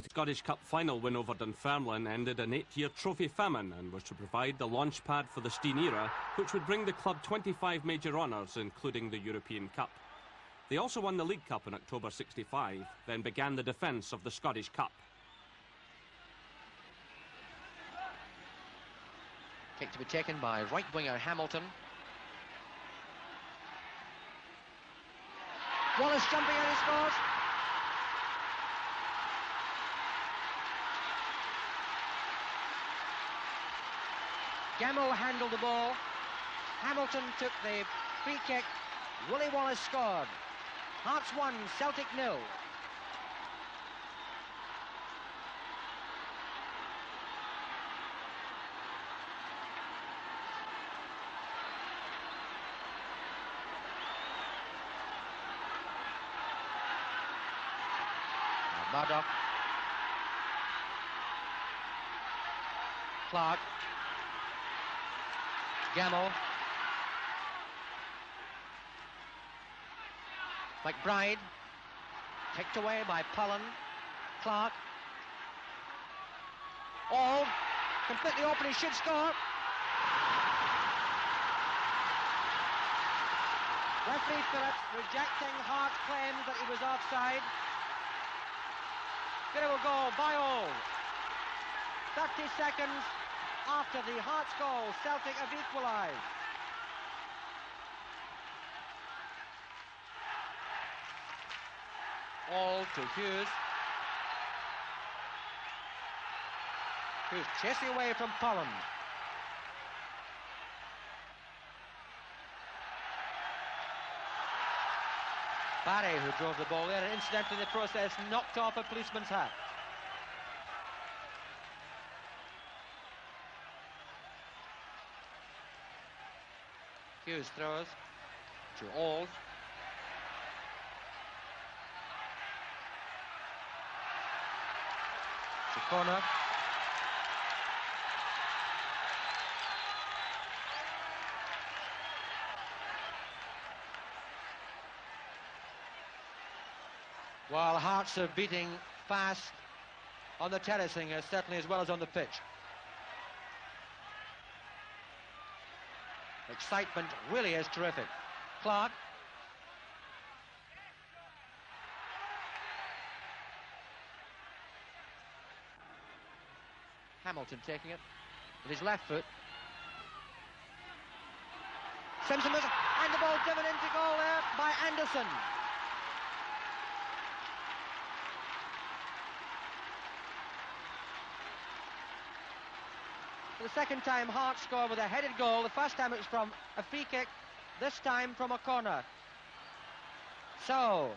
The Scottish Cup final win over Dunfermline ended an 8-year trophy famine and was to provide the launch pad for the Stein era, which would bring the club 25 major honours, including the European Cup. They also won the League Cup in October '65, then began the defence of the Scottish Cup. Kick to be taken by right winger Hamilton. Wallace jumping out, he scores. Gamo handled the ball. Hamilton took the free kick. Willie Wallace scored. Hearts 1, Celtic 0. Murdoch. Clark. Gamo. McBride. Kicked away by Pullen. Clark. All. Completely open, he should score. Referee Phillips rejecting Hart's claims that he was offside. Beautiful goal by All. 30 seconds after the Hearts goal, Celtic have equalised. All to Hughes. Hughes chasing away from Pullen. Barry, who drove the ball there, and incidentally in the process knocked off a policeman's hat. Hughes throws to All. To corner. While Hearts are beating fast on the terracing, certainly as well as on the pitch. Excitement really is terrific. Clark. Hamilton taking it with his left foot. Simpson and the ball driven into goal there by Anderson. For the second time, Hearts score with a headed goal. The first time it was from a free kick, this time from a corner. So,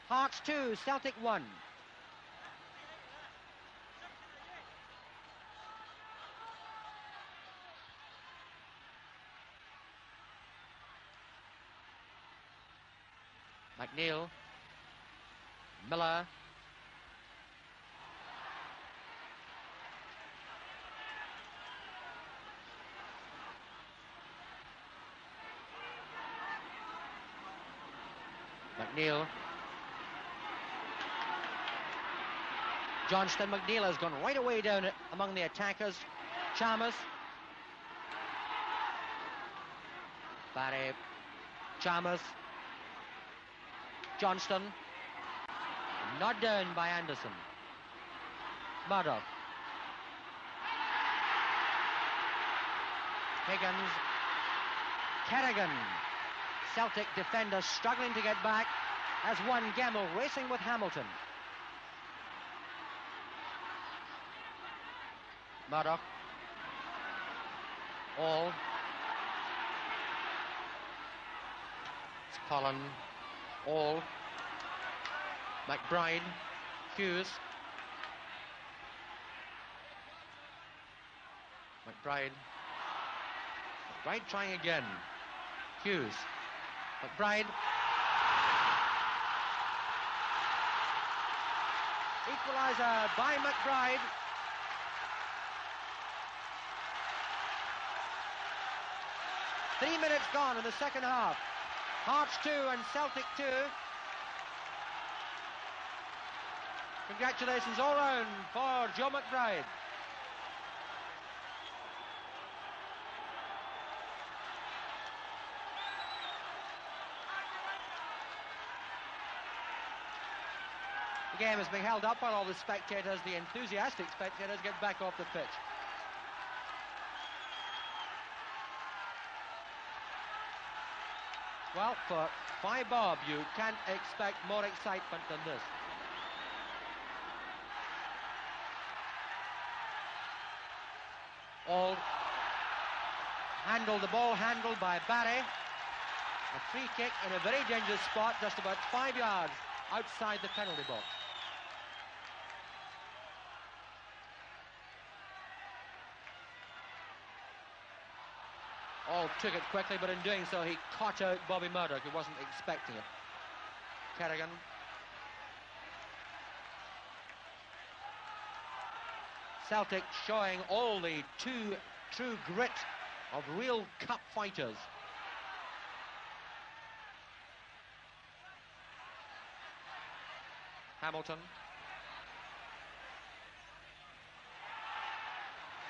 Hearts 2, Celtic 1. McNeil, Miller. McNeil. Johnston. McNeil has gone right away down among the attackers. Chalmers. Barry. Chalmers. Johnston. Not down by Anderson. Murdoch. Higgins. Kerrigan. Celtic defenders struggling to get back as one. Gemmell racing with Hamilton. Murdoch. All. It's Pullen. All. McBride. Hughes. McBride. McBride trying again. Hughes. McBride. Equaliser by McBride. Three minutes gone in the second half. Hearts 2 and Celtic 2. Congratulations all round for Joe McBride. The game is being held up while all the spectators, the enthusiastic spectators, get back off the pitch. Well, for Phi Bob, you can't expect more excitement than this. All handled, the ball handled by Barry. A free kick in a very dangerous spot, just about 5 yards outside the penalty box. All took it quickly, but in doing so he caught out Bobby Murdoch, who wasn't expecting it. Kerrigan. Celtic showing all the true grit of real cup fighters. Hamilton.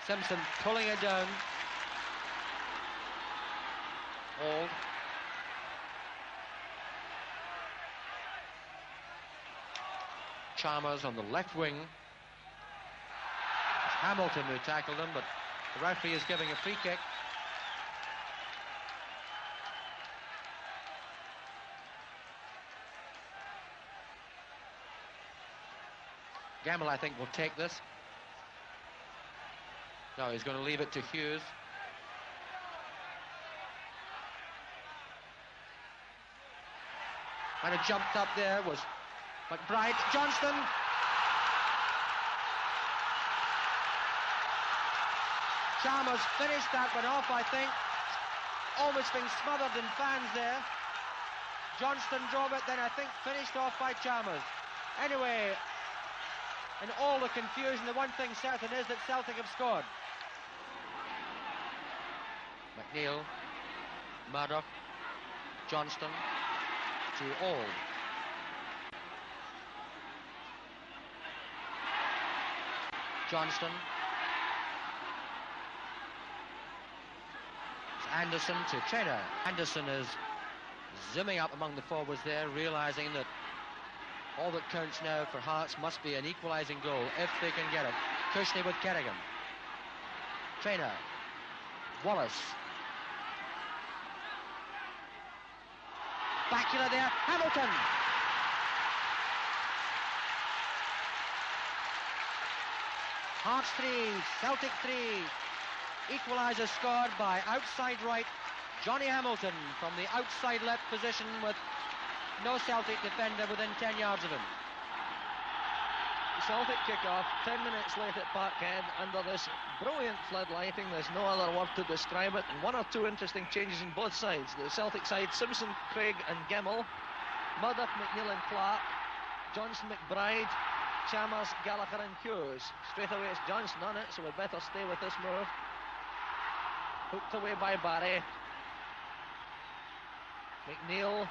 Simpson pulling it down. Hold. Chalmers on the left wing. It's Hamilton who tackled him, but the referee is giving a free kick. Gamble, I think, will take this. No, he's going to leave it to Hughes. And it jumped up there was McBride. Johnston. Chalmers finished that one off, I think. Almost being smothered in fans there. Johnston drove it, then I think finished off by Chalmers. Anyway, in all the confusion, the one thing certain is that Celtic have scored. McNeil, Murdoch, Johnston to all. Johnston. It's Anderson to Trainer. Anderson is zooming up among the forwards there, realising that all that counts now for Hearts must be an equalising goal if they can get it. Cushney with Kerrigan. Trainer. Wallace. Bacula there. Hamilton. Hearts 3, Celtic 3. Equaliser scored by outside right Johnny Hamilton from the outside left position with no Celtic defender within 10 yards of him. Celtic kick-off 10 minutes late at Parkhead under this brilliant floodlighting. There's no other word to describe it, and one or two interesting changes in both sides. The Celtic side, Simpson, Craig and Gemmell, Murdoch, McNeil and Clark, Johnson, McBride, Chalmers, Gallagher and Hughes. Straight away it's Johnson on it, so we'd better stay with this move. Hooked away by Barry. McNeil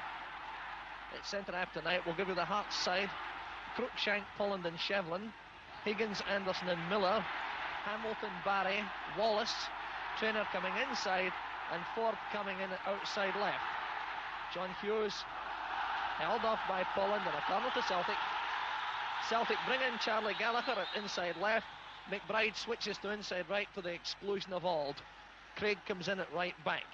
at centre-half tonight. We'll give you the Hearts side. Cruikshank, Polland and Shevlin, Higgins, Anderson and Miller, Hamilton, Barry, Wallace, Trainer coming inside and Ford coming in outside left. John Hughes held off by Polland and a corner to Celtic. Celtic bring in Charlie Gallagher at inside left. McBride switches to inside right to the exclusion of Auld. Craig comes in at right back.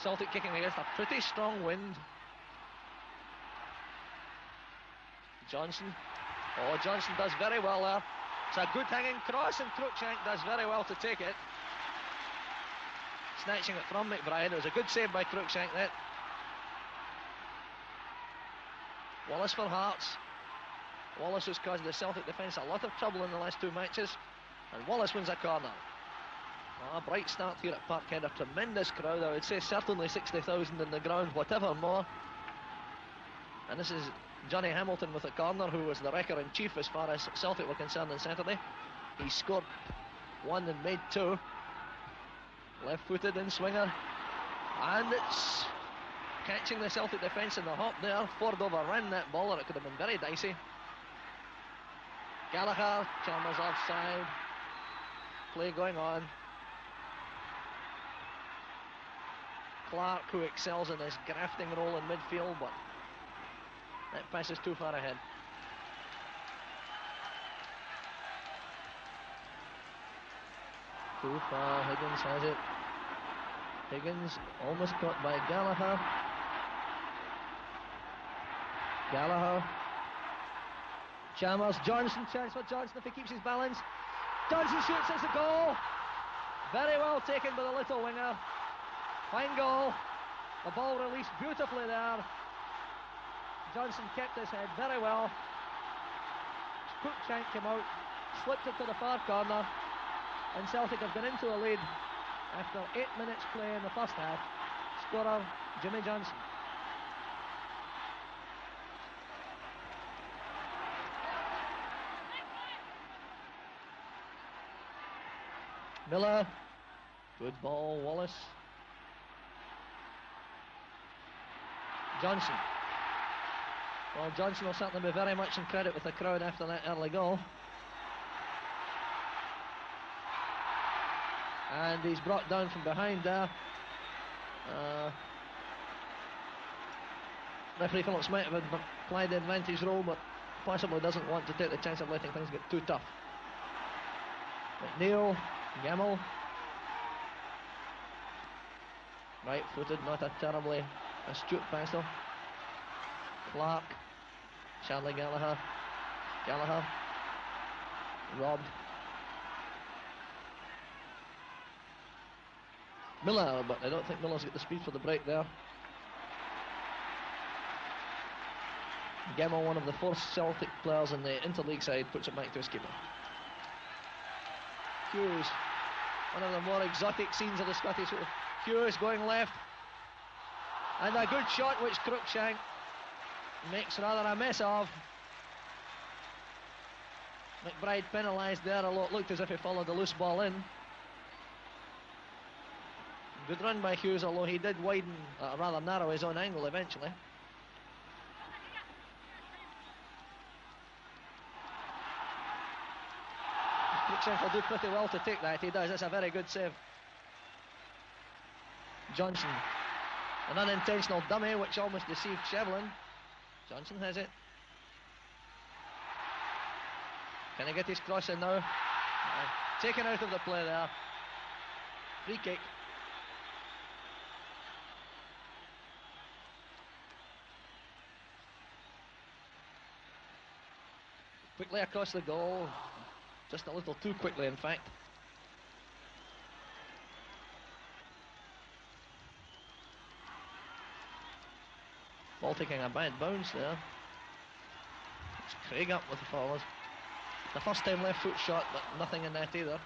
Celtic kicking against a pretty strong wind. Johnson. Oh, Johnson does very well there. It's a good hanging cross and Cruikshank does very well to take it. Snatching it from McBride. It was a good save by Cruikshank there. Wallace for Hearts. Wallace has caused the Celtic defence a lot of trouble in the last two matches. And Wallace wins a corner. A bright start here at Parkhead, a tremendous crowd. I would say certainly 60,000 in the ground, whatever more. And this is Johnny Hamilton with a corner, who was the wrecker-in-chief as far as Celtic were concerned on Saturday. He scored one and made two. Left-footed in swinger. And it's catching the Celtic defence in the hop there. Ford overran that ball, or it could have been very dicey. Gallagher, Chalmers offside. Play going on. Clark, who excels in his grafting role in midfield, but that pass is too far ahead. Too far, Higgins has it. Higgins almost caught by Gallagher. Gallagher. Chalmers, Johnson, chance for Johnson if he keeps his balance. Johnson shoots, it's a goal. Very well taken by the little winger. Fine goal. The ball released beautifully there. Johnson kept his head very well. Cruikshank came out, slipped it to the far corner, and Celtic have gone into a lead after 8 minutes play in the first half. Scorer Jimmy Johnson. Miller, good ball, Wallace. Johnson. Well, Johnson will certainly be very much in credit with the crowd after that early goal. And he's brought down from behind there. Referee Phillips might have applied the advantage role, but possibly doesn't want to take the chance of letting things get too tough. McNeil, Gamble. Right-footed, not a terribly astute passer. Clark, Charlie Gallagher. Gallagher, robbed. Miller, but I don't think Miller's got the speed for the break there. Gamble, one of the first Celtic players in the interleague side, puts it back to his keeper. Hughes, one of the more exotic scenes of the Scottish. Hughes going left, and a good shot which Cruikshank makes rather a mess of. McBride penalised there a lot, looked as if he followed the loose ball in. Good run by Hughes, although he did widen, rather narrow his own angle eventually. Cruikshank will do pretty well to take that. He does. That's a very good save. Johnson, an unintentional dummy which almost deceived Shevlin. Johnson has it. Can he get his cross in now? Taken out of the play there. Free kick. Quickly across the goal. Just a little too quickly, in fact. Ball taking a bad bounce there. It's Craig up with the forward. The first time left foot shot, but nothing in that either.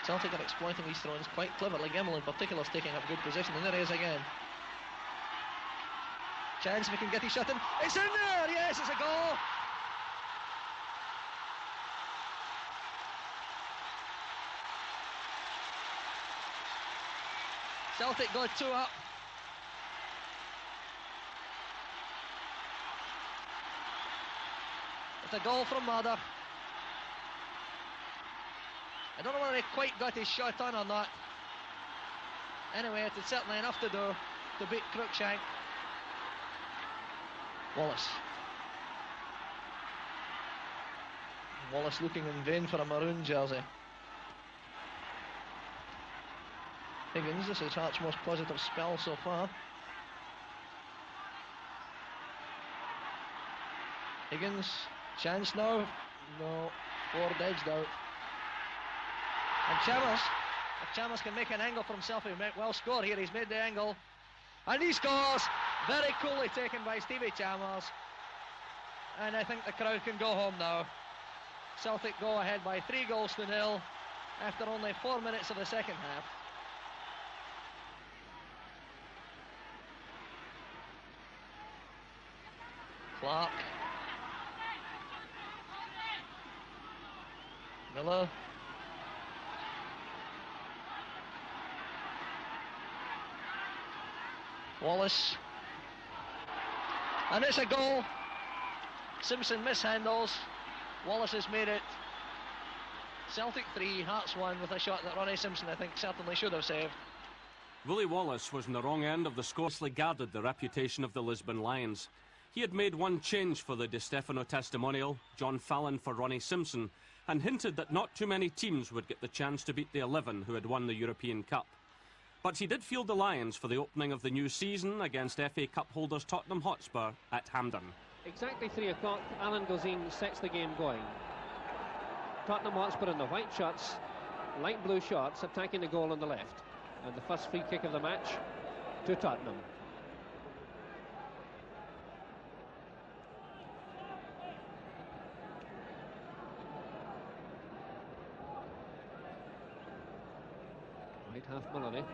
Celtic are exploiting these throw-ins quite cleverly. Gemmell in particular is taking up good position, and there he is again. Chance if he can get his shot in. It's in there! Yes, it's a goal! Celtic got 2 up. With a goal from Marder. I don't know whether he quite got his shot on or not. Anyway, it is certainly enough to do to beat Cruikshank. Wallace. Wallace looking in vain for a maroon jersey. Higgins, this is Hart's most positive spell so far. Higgins, chance now. No, Ford edged out. And Chalmers, if Chalmers can make an angle for himself, he might well score here. He's made the angle. And he scores! Very coolly taken by Stevie Chalmers. And I think the crowd can go home now. Celtic go ahead by 3-0 after only 4 minutes of the second half. Clark. Miller. Wallace. And it's a goal. Simpson mishandles. Wallace has made it. Celtic 3, Hearts 1 with a shot that Ronnie Simpson, I think, certainly should have saved. Willie Wallace was in the wrong end of the score. Guarded the reputation of the Lisbon Lions. He had made one change for the Di Stefano testimonial, John Fallon for Ronnie Simpson, and hinted that not too many teams would get the chance to beat the 11 who had won the European Cup. But he did field the Lions for the opening of the new season against FA Cup holders Tottenham Hotspur at Hampden. Exactly 3 o'clock, Alan Gozine sets the game going. Tottenham Hotspur in the white shirts, light blue shorts, attacking the goal on the left. And the first free kick of the match to Tottenham. Right half Maloney.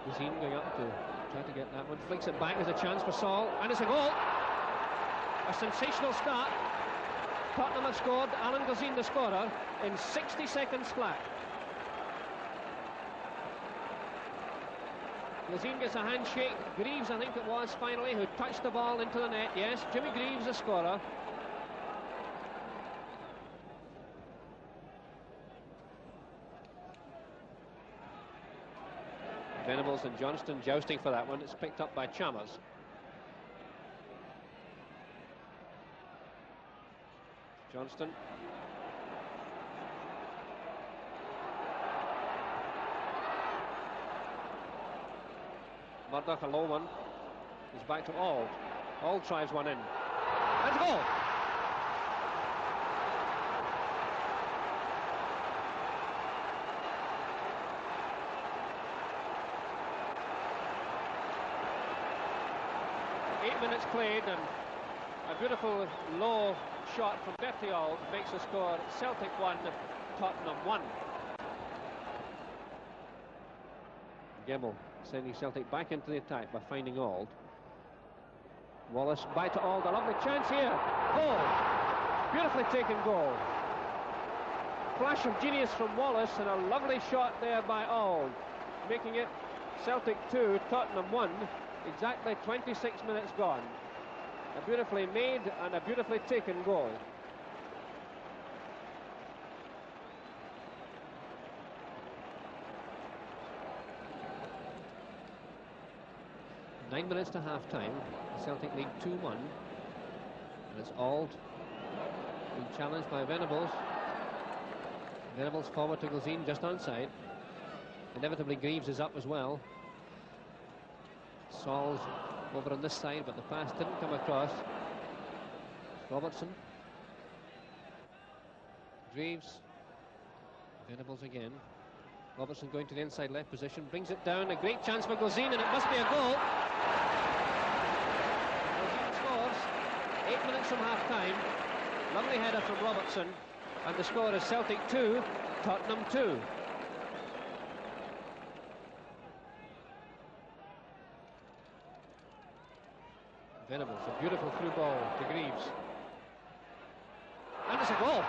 Gozine going up to try to get that one. Flicks it back, there's a chance for Saul, and it's a goal. A sensational start. Tottenham have scored, Alan Gozine the scorer, in 60 seconds flat. Gozine gets a handshake. Greaves, I think it was, finally, who touched the ball into the net. Yes, Jimmy Greaves, the scorer. Venables and Johnston jousting for that one. It's picked up by Chalmers. Johnston. Murdoch, a low one. He's back to Auld. Auld tries one in. And a goal! Eight minutes played, and a beautiful low shot from Bertie Auld makes the score Celtic 1, Tottenham 1. Gemmell sending Celtic back into the attack by finding Auld. Wallace back to Auld, a lovely chance here. Goal! Beautifully taken goal. Flash of genius from Wallace and a lovely shot there by Auld, making it Celtic 2, Tottenham 1, exactly 26 minutes gone. A beautifully made and a beautifully taken goal. Nine minutes to half-time. Celtic lead 2-1. And it's Auld being challenged by Venables. Venables forward to Gozine, just onside. Inevitably Greaves is up as well. Saul's over on this side, but the pass didn't come across. Robertson. Greaves. Venables again. Robertson going to the inside left position, brings it down, a great chance for Gozine, and it must be a goal. Gozine scores, 8 minutes from half-time. Lovely header from Robertson, and the score is Celtic 2, Tottenham 2. Venables, a beautiful through ball to Greaves. And it's a goal.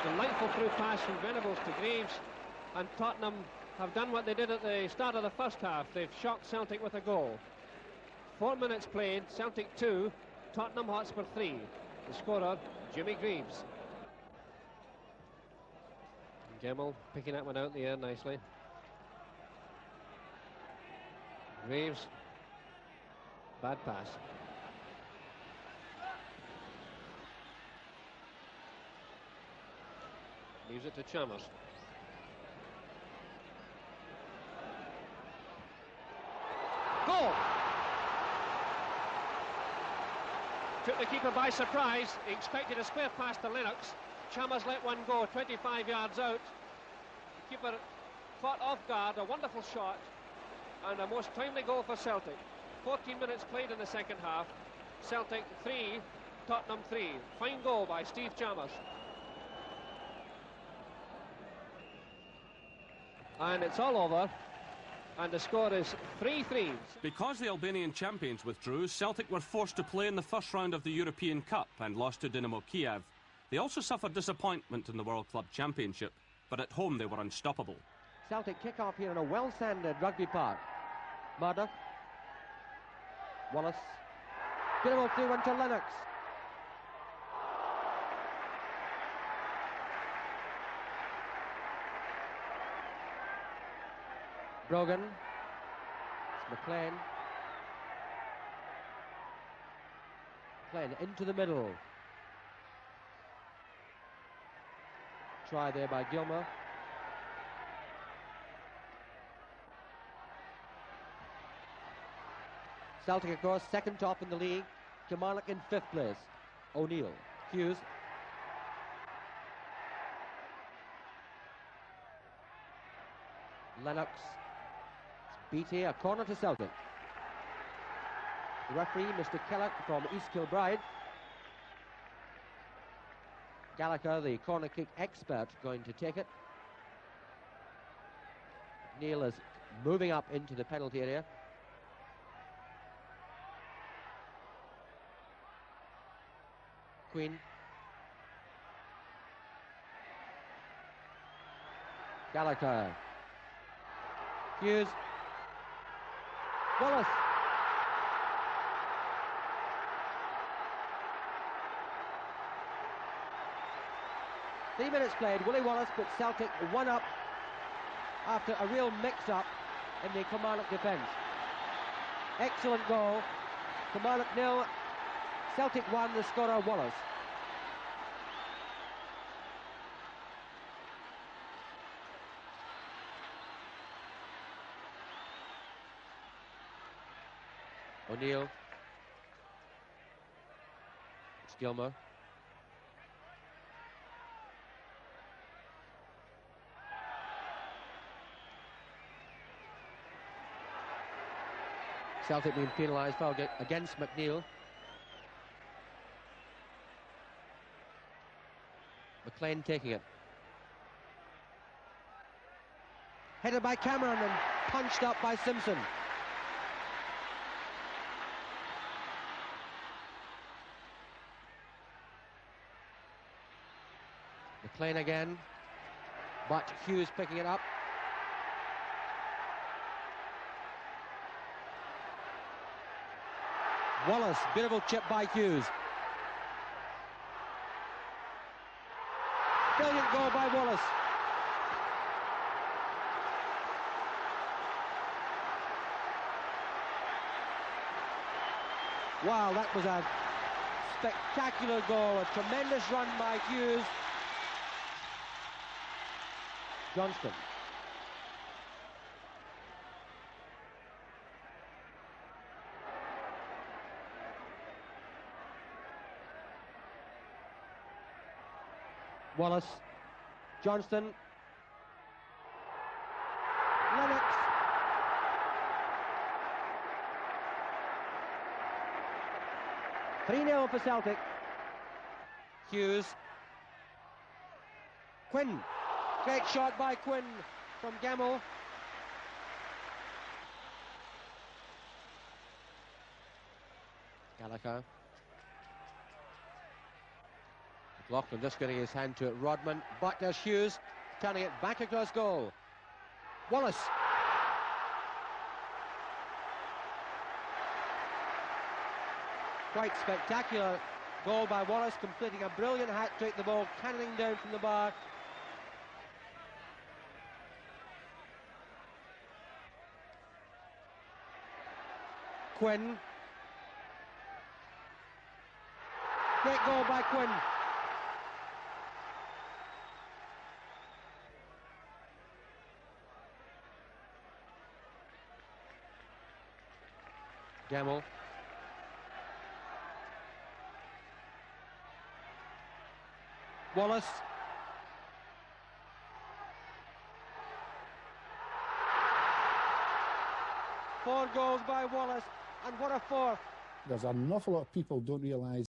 Delightful through pass from Venables to Greaves, and Tottenham have done what they did at the start of the first half. They've shocked Celtic with a goal. 4 minutes played, Celtic 2, Tottenham Hotspur 3. The scorer, Jimmy Greaves. Gemmell picking that one out in the air nicely. Greaves, bad pass. Leaves it to Chalmers. Goal! Took the keeper by surprise. He expected a square pass to Lennox. Chalmers let one go 25 yards out. The keeper caught off guard. A wonderful shot and a most timely goal for Celtic. 14 minutes played in the second half. Celtic 3, Tottenham 3. Fine goal by Steve Chalmers. And it's all over, and the score is 3-3. Because the Albanian champions withdrew, Celtic were forced to play in the first round of the European Cup and lost to Dynamo Kiev. They also suffered disappointment in the World Club Championship, but at home they were unstoppable. Celtic kick-off here in a well-sanded rugby park. Murdoch. Wallace. Beautiful through into Lennox. Brogan. It's McLean. McLean into the middle. Try there by Gilmer. Celtic, of course, second top in the league. Kilmarnock in 5th place. O'Neill. Hughes. Lennox. It's BT, a corner to Celtic. The referee, Mr. Kellett from East Kilbride. Gallagher, the corner kick expert, going to take it. Neil is moving up into the penalty area. Queen. Gallagher. Hughes. Wallace. Three minutes played. Willie Wallace put Celtic 1 up after a real mix-up in the Kilmarnock defence. Excellent goal. Kilmarnock 0. Celtic 1, the scorer Wallace. O'Neill. It's Gilmer. Celtic being penalised foul against McNeil. McLean taking it. Headed by Cameron and punched up by Simpson. McLean again, but Hughes picking it up. Wallace, beautiful chip by Hughes. Brilliant goal by Wallace. Wow, that was a spectacular goal, a tremendous run by Hughes. Johnston. Wallace. Johnston. Lennox. (3-0) for Celtic. Hughes. Quinn. Great shot by Quinn from Gamble. Gallagher. McLaughlin just getting his hand to it. Rodman. But there's Hughes turning it back across goal. Wallace. Quite spectacular goal by Wallace, completing a brilliant hat-trick. The ball cannoning down from the bar. Quinn. Great goal by Quinn. Gamble. Wallace. Four goals by Wallace, and what a fourth. There's an awful lot of people don't realise